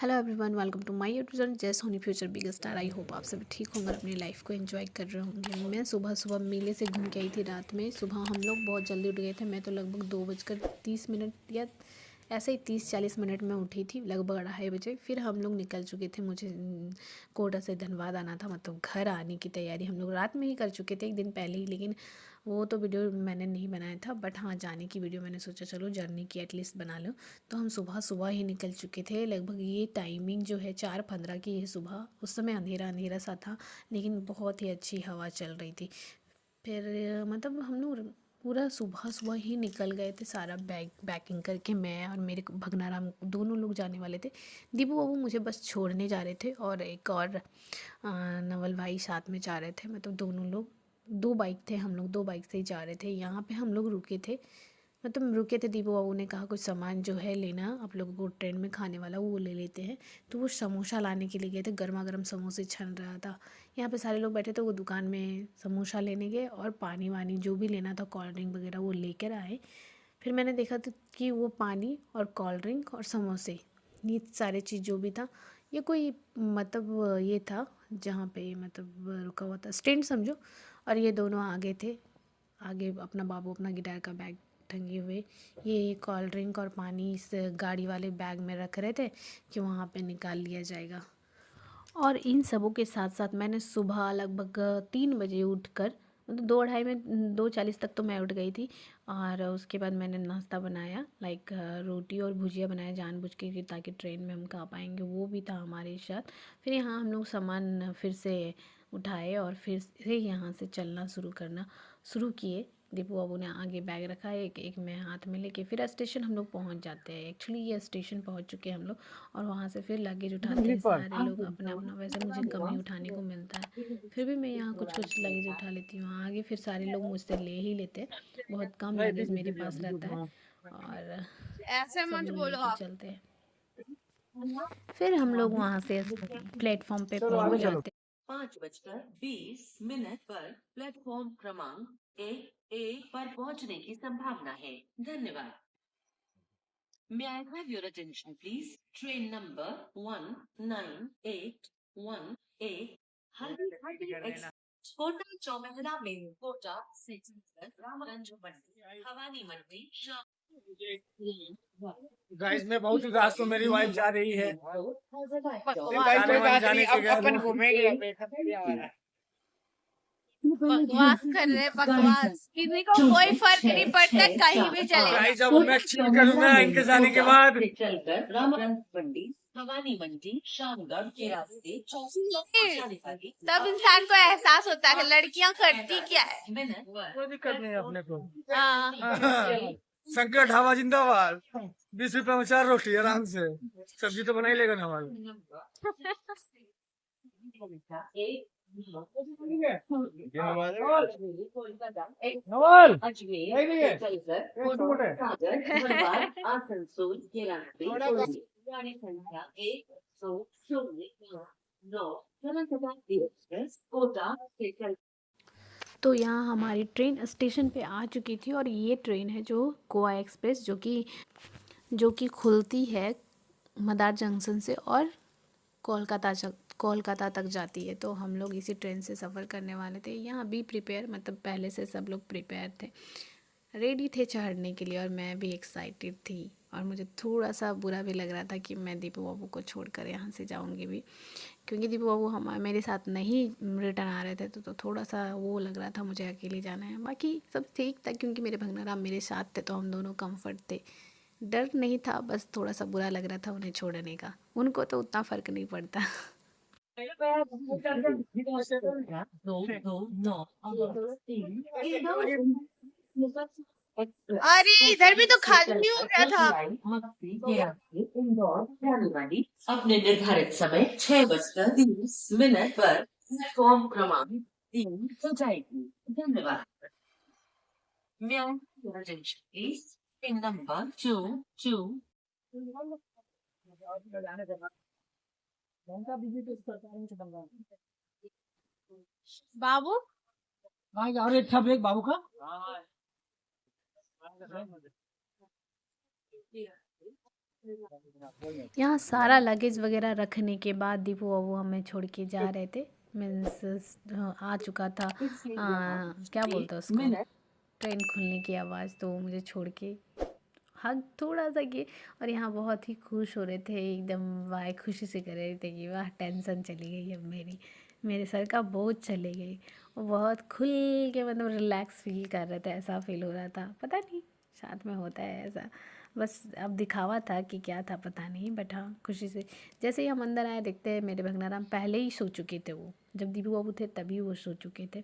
Hello everyone, welcome to my YouTube channel Jai Soni Future Big Star. I hope आप सभी ठीक होंगे, अपनी लाइफ को एंजॉय कर रहे होंगे। मैं सुबह सुबह मेले से घूम के आई थी। रात में सुबह हम लोग बहुत जल्दी उठ गए थे। मैं तो लगभग 2:30 या ऐसे ही 30-40 मिनट में उठी थी, लगभग 2:30 बजे। फिर हम लोग निकल चुके थे। मुझे कोटा से धनबाद आना था, मतलब घर आने की तैयारी हम लोग रात में ही कर चुके थे, एक दिन पहले ही। लेकिन वो तो वीडियो मैंने नहीं बनाया था, बट हाँ, जाने की वीडियो मैंने सोचा चलो जर्नी की एटलीस्ट बना लो। तो हम सुबह सुबह ही निकल चुके थे। लगभग ये टाइमिंग जो है 4:15 की है सुबह। उस समय अंधेरा अंधेरा सा था, लेकिन बहुत ही अच्छी हवा चल रही थी। फिर मतलब हम लोग पूरा सुबह सुबह ही निकल गए थे, सारा बैकिंग करके। मैं और मेरे भगनाराम दोनों लोग जाने वाले थे। दीपू बाबू मुझे बस छोड़ने जा रहे थे, और एक और नवल भाई साथ में जा रहे थे। मतलब दोनों लोग, 2 बाइक थे, हम लोग 2 बाइक से ही जा रहे थे। यहाँ पे हम लोग रुके थे, मतलब रुके थे। दीपू बाबू ने कहा कुछ सामान जो है लेना आप लोगों को ट्रेन में खाने वाला, वो ले लेते हैं। तो वो समोसा लाने के लिए गए थे। गर्मा गर्म समोसे छन रहा था। यहाँ पे सारे लोग बैठे थे, वो दुकान में समोसा लेने गए, और पानी वानी जो भी लेना था, कोल्ड ड्रिंक वगैरह, वो लेकर आए। फिर मैंने देखा था कि वो पानी और कोल्ड ड्रिंक और समोसे, ये सारे चीज़ जो भी था, ये कोई मतलब ये था जहाँ पे मतलब रुका हुआ था, स्टैंड समझो। और ये दोनों आगे थे, आगे अपना बाबू अपना गिटार का बैग टंगे हुए, ये कोल्ड ड्रिंक और पानी इस गाड़ी वाले बैग में रख रहे थे कि वहाँ पे निकाल लिया जाएगा। और इन सबों के साथ साथ मैंने सुबह लगभग 3 बजे उठकर, मतलब 2:30 में 2:40 तक तो मैं उठ गई थी। और उसके बाद मैंने नाश्ता बनाया, लाइक रोटी और भुजिया बनाया जानबूझ के, कि ताकि ट्रेन में हम खा पाएंगे, वो भी था हमारे साथ। फिर यहाँ हम लोग सामान फिर से उठाए, और फिर से यहाँ से चलना शुरू किए। दीपू बाबू ने आगे बैग रखा है, एक एक मैं हाथ में लेके। फिर स्टेशन हम लोग पहुँच जाते हैं। एक्चुअली ये स्टेशन पहुँच चुके हैं हम लोग, और वहाँ से फिर लगेज उठाते हैं सारे लोग अपना अपना। वैसे मुझे कम ही उठाने को मिलता है, फिर भी मैं यहाँ कुछ कुछ लगेज उठा लेती हूँ। आगे फिर सारे लोग मुझसे ले ही लेते हैं, बहुत कम लगेज मेरे पास रहता है, और ऐसे सब मत लोग बोलो लेके आप। चलते हैं। फिर हम लोग वहाँ से प्लेटफॉर्म पे पहुँच जाते हैं। 5:20 पर प्लेटफॉर्म क्रमांक 1A पर पहुंचने की संभावना है। धन्यवाद। May I have your attention, please? Train number 1981A Haldi Express Kota चौमेहला में कोटा से चलकर रामगंज मंडी, भवानी मंडी, गाइस मैं बहुत उदास हूँ, मेरी वाइफ जा रही है। बकवास जाने वाली जाने के गैर अपन घूमेंगे। बकवास कर रहे हैं, बकवास। किसी को कोई फर्क नहीं पड़ता, कहीं भी चले गाइस जब मैं चिल करूंगा इनके जाने के बाद। चलकर रामगंज मंडी, भवानी मंडी, शामगढ़ के रास्ते तब इंसान को एहसास होता है कि लड़कियां करती क्या है। कोई दिक्कत नहीं है अपने को। हाँ। शंकर ढाबा जिंदाबाद। 20 रुपए में 4 रोटी आराम से। सब्जी तो बना ही लेगा ना हमारा। नवल आसनसोल के रास्ते गाड़ी संख्या 10009 जनशताब्दी एक्सप्रेस कोटा से चल। तो यहाँ हमारी ट्रेन स्टेशन पे आ चुकी थी, और ये ट्रेन है जो गोवा एक्सप्रेस, जो कि खुलती है मदार जंक्शन से और कोलकाता तक जाती है। तो हम लोग इसी ट्रेन से सफ़र करने वाले थे। यहाँ भी प्रिपेयर, मतलब पहले से सब लोग प्रिपेयर थे, रेडी थे चढ़ने के लिए, और मैं भी एक्साइटेड थी। और मुझे थोड़ा सा बुरा भी लग रहा था कि मैं दीपू बाबू को छोड़कर यहाँ से जाऊँगी भी, क्योंकि दीपू बाबू हम मेरे साथ नहीं रिटर्न आ रहे थे। तो थोड़ा सा वो लग रहा था मुझे अकेले जाना है। बाकी सब ठीक था, क्योंकि मेरे भगनाराम मेरे साथ थे, तो हम दोनों कंफर्ट थे। डर नहीं था, बस थोड़ा सा बुरा लग रहा था उन्हें छोड़ने का। उनको तो उतना फ़र्क नहीं पड़ता। अरे इधर भी तो खाली हो गया था। इंदौर जाने वाली अपने निर्धारित समय 6:30 पर प्लेटफॉर्म क्रमांक 3 से जाएगी। धन्यवाद। May I have your attention, please? Pin number 22. बाबू और एक था ब्रेक बाबू का। यहाँ सारा लगेज वगैरह रखने के बाद दीपू बाबू हमें छोड़ के जा रहे थे। मीन्स आ चुका था क्या बोलते हैं उसको, ट्रेन खुलने की आवाज़, तो वो मुझे छोड़ के हग थोड़ा सा किए। और यहाँ बहुत ही खुश हो रहे थे, एकदम वाह खुशी से कर रहे थे कि वाह टेंशन चली गई अब मेरे सर का बोझ चले गई। वो बहुत खुल के मतलब रिलैक्स फील कर रहे थे, ऐसा फील हो रहा था। पता नहीं साथ में होता है ऐसा, बस अब दिखावा था कि क्या था पता नहीं, बट हाँ खुशी से। जैसे ही हम अंदर आए देखते हैं मेरे भगनाराम पहले ही सो चुके थे। वो जब दीपू बाबू थे तभी वो सो चुके थे।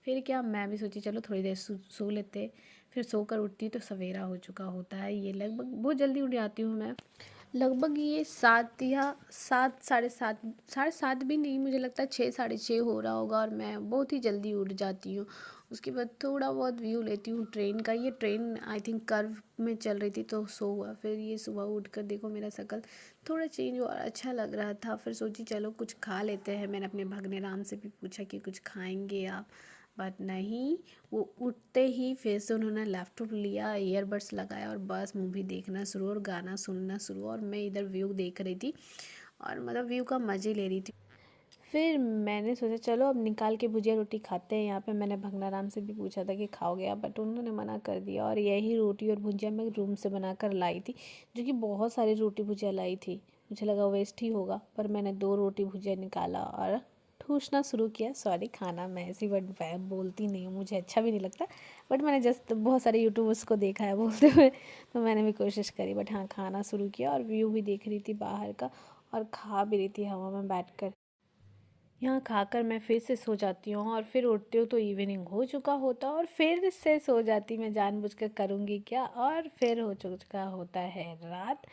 फिर क्या मैं भी सोची चलो थोड़ी देर सो लेते, फिर सोकर उठती तो सवेरा हो चुका होता है। ये लगभग बहुत जल्दी उठ जाती हूँ मैं, लगभग ये 7 या 7 साढ़े सात भी नहीं, मुझे लगता है 6 साढ़े 6 हो रहा होगा। और मैं बहुत ही जल्दी उठ जाती हूँ। उसके बाद थोड़ा बहुत व्यू लेती हूँ ट्रेन का। ये ट्रेन आई थिंक कर्व में चल रही थी तो सो हुआ। फिर ये सुबह उठकर देखो मेरा शक्ल थोड़ा चेंज हुआ, अच्छा लग रहा था। फिर सोची चलो कुछ खा लेते हैं। मैंने अपने भगने राम से भी पूछा कि कुछ खाएंगे आप, बट नहीं, वो उठते ही फिर से उन्होंने लैपटॉप लिया, ईयरबड्स लगाया और बस मूवी देखना शुरू और गाना सुनना शुरू। और मैं इधर व्यू देख रही थी और मतलब व्यू का मज़े ले रही थी। फिर मैंने सोचा चलो अब निकाल के भुजिया रोटी खाते हैं। यहाँ पे मैंने भगनाराम से भी पूछा था कि खाओगे आप, बट उन्होंने मना कर दिया। और यही रोटी और भुजिया मैं रूम से बना कर लाई थी, जो कि बहुत सारी रोटी भुजिया लाई थी। मुझे लगा वेस्ट ही होगा, पर मैंने 2 रोटी भुजिया निकाला और ठूसना शुरू किया। सॉरी, खाना मैं ऐसी वर्ड बोलती नहीं हूँ, मुझे अच्छा भी नहीं लगता, बट मैंने जस्ट बहुत सारे यूट्यूबर्स को देखा है बोलते हुए, तो मैंने भी कोशिश करी। बट हाँ, खाना शुरू किया और व्यू भी देख रही थी बाहर का और खा भी रही थी हवा में बैठकर। यहाँ खाकर मैं फिर से सो जाती हूँ और फिर उठती हूँ तो इवनिंग हो चुका होता और फिर से सो जाती। मैं जानबूझकर करूँगी क्या, और फिर हो चुका होता है रात।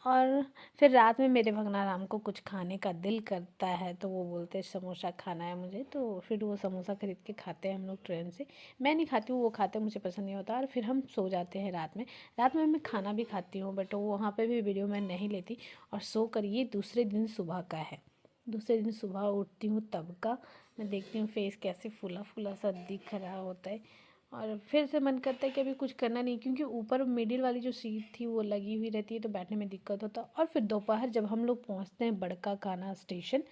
और फिर रात में मेरे भगनाराम को कुछ खाने का दिल करता है, तो वो बोलते हैं समोसा खाना है मुझे, तो फिर वो समोसा खरीद के खाते हैं हम लोग ट्रेन से। मैं नहीं खाती हूँ, वो खाते हैं, मुझे पसंद नहीं होता। और फिर हम सो जाते हैं रात में। रात में मैं खाना भी खाती हूँ, बट वो वहाँ पे भी वीडियो मैं नहीं लेती। और सो कर ये दूसरे दिन सुबह का है। दूसरे दिन सुबह उठती हूँ तब का मैं देखती हूँ फेस कैसे फूला फूला सा दिख रहा होता है। और फिर से मन करता है कि अभी कुछ करना नहीं, क्योंकि ऊपर मिडिल वाली जो सीट थी वो लगी हुई रहती है तो बैठने में दिक्कत होता। और फिर दोपहर जब हम लोग पहुँचते हैं बड़का काना स्टेशन,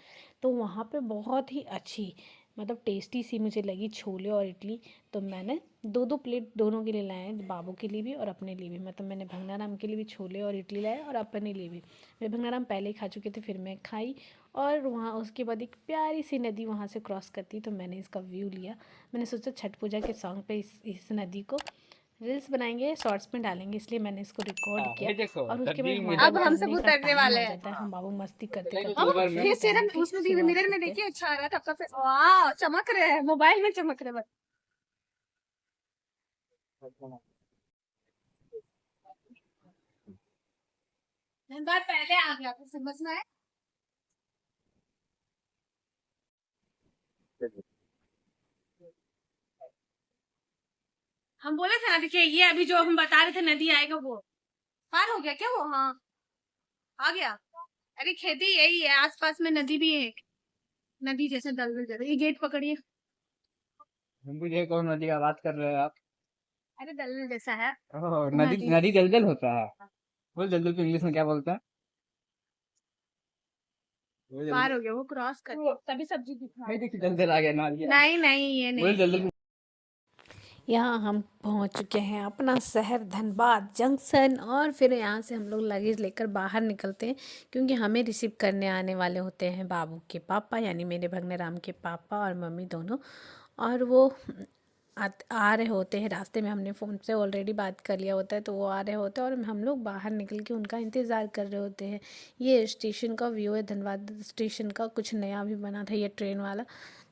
तो वहाँ पे बहुत ही अच्छी मतलब टेस्टी सी मुझे लगी छोले और इडली। तो मैंने 2-2 प्लेट दोनों के लिए लाए, बाबू के लिए भी और अपने लिए भी। मतलब मैंने भंगनाराम के लिए भी छोले और इडली लाए और अपने लिए भी। मेरे भंगनाराम पहले ही खा चुके थे, फिर मैं खाई। और वहाँ उसके बाद एक प्यारी सी नदी वहाँ से क्रॉस करती, तो मैंने इसका व्यू लिया। मैंने सोचा छठ पूजा के सॉन्ग पे इस नदी को रील्स बनाएंगे, शॉर्ट्स में डालेंगे, इसलिए मैंने इसको रिकॉर्ड किया। और उसके बाद हमारा अब हम सब उतरने का उतरने टाइम वाले आ हैं। जाता है। हम बाबू मस्ती करते फिर से ना उसमें मिरर में देखिए, अच्छा आ रहा था आपका फेस। वाह, चमक रहे हैं, मोबाइल में चमक रहे बस। धनबाद पहले आ गया था, समझ में आया। हम बोले थे ना, देखिए ये अभी जो हम बता रहे थे नदी आएगा, वो पार हो गया क्या वो? हाँ आ गया। अरे खेती यही है, आसपास में नदी भी है एक, नदी जैसे दलदल जैसे। ये गेट पकड़िए। मुझे कौन नदी का बात कर रहे हैं आप? अरे दलदल जैसा है ओह, नदी नदी। नदी दलदल होता है। बोल दलदल को इंग्लिश में क्या बोलते हैं? बोल पार दलदल। हो गया वो, क्रॉस कर तभी सब्जी दिख रहा नहीं है। देखी दलदल आ गया ना आ गया। नहीं नहीं, ये बोल नहीं। दलदल। यहाँ हम पहुँच चुके हैं अपना शहर धनबाद जंक्शन। और फिर यहाँ से हम लोग लगेज लेकर बाहर निकलते हैं, क्योंकि हमें रिसीव करने आने वाले होते हैं बाबू के पापा, यानी मेरे भगने राम के पापा और मम्मी दोनों। और वो आ रहे होते हैं रास्ते में। हमने फ़ोन से ऑलरेडी बात कर लिया होता है, तो वो आ रहे होते हैं और हम लोग बाहर निकल के उनका इंतज़ार कर रहे होते हैं। ये स्टेशन का व्यू है, धनबाद स्टेशन का। कुछ नया भी बना था ये ट्रेन वाला,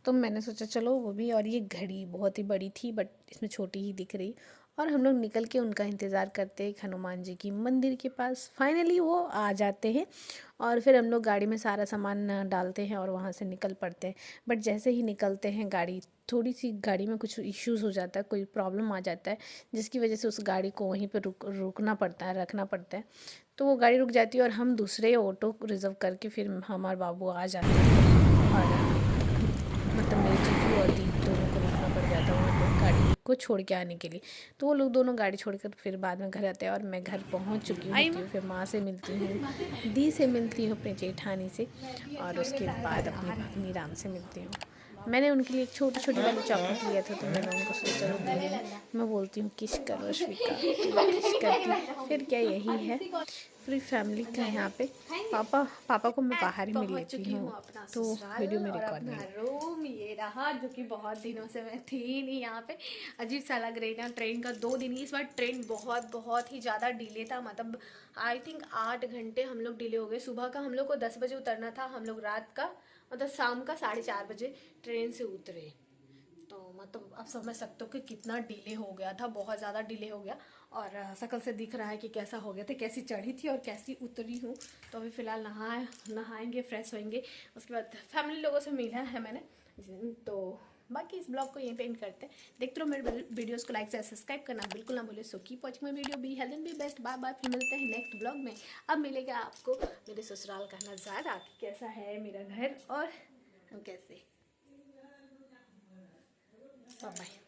तो मैंने सोचा चलो वो भी। और ये घड़ी बहुत ही बड़ी थी, बट इसमें छोटी ही दिख रही। और हम लोग निकल के उनका इंतज़ार करते हैं हनुमान जी की मंदिर के पास। फाइनली वो आ जाते हैं और फिर हम लोग गाड़ी में सारा सामान डालते हैं और वहाँ से निकल पड़ते हैं। बट जैसे ही निकलते हैं थोड़ी सी गाड़ी में कुछ इश्यूज़ हो जाता है, कोई प्रॉब्लम आ जाता है, जिसकी वजह से उस गाड़ी को वहीं पर रुकना पड़ता है, रखना पड़ता है। तो वो गाड़ी रुक जाती है और हम दूसरे ऑटो रिज़र्व करके फिर हमारे बाबू आ जाते हैं। और मतलब मेरे जीजू और दीदी दोनों को रुकना पड़ जाता है वहाँ पर। गाड़ी को छोड़ के आने के लिए। तो वो लोग दोनों गाड़ी छोड़कर फिर बाद में घर आते हैं और मैं घर पहुंच चुकी हूँ। फिर माँ से मिलती हूँ, दी से मिलती हूँ, अपने जेठानी से, और उसके बाद अपनी भाभी राम से मिलती हूँ। मैंने उनके लिए एक छोटी छोटी वाली चॉकलेट लिया था, तो मैंने उनको सोचा दे रही हूँ। मैं बोलती हूँ किस करो अश्विका, किस करती, फिर क्या यही है पूरी फैमिली का यहाँ पे। पापा को मैं बाहर ही मिल लेती हूँ, तो वीडियो में रिकॉर्ड नहीं। रूम ये रहा, जो कि बहुत दिनों से मैं थी नहीं यहाँ पे। अजीब सा लग रही ना, ट्रेन का 2 दिन, इस बार ट्रेन बहुत ही ज़्यादा डिले था। मतलब आई थिंक 8 घंटे हम लोग डिले हो गए। सुबह का हम लोग को 10 बजे उतरना था, हम लोग रात का मतलब शाम का 4:30 बजे ट्रेन से उतरे। तो मतलब आप समझ सकते हो कि कितना डिले हो गया था, बहुत ज़्यादा डिले हो गया। और शक्ल से दिख रहा है कि कैसा हो गया था, कैसी चढ़ी थी और कैसी उतरी हूँ। तो अभी फ़िलहाल नहाएंगे, फ्रेश होएंगे, उसके बाद फैमिली लोगों से मिला है मैंने। तो बाकी इस ब्लॉग को यहीं पे एंड करते हैं। देखते रहो मेरे वीडियोस को, लाइक से सब्सक्राइब करना बिल्कुल ना भूले। So keep watching my video, be health and be best. Bye bye, फिर मिलते हैं नेक्स्ट ब्लॉग में। अब मिलेगा आपको मेरे ससुराल का नज़ारा कि कैसा है मेरा घर और हम कैसे। Bye bye.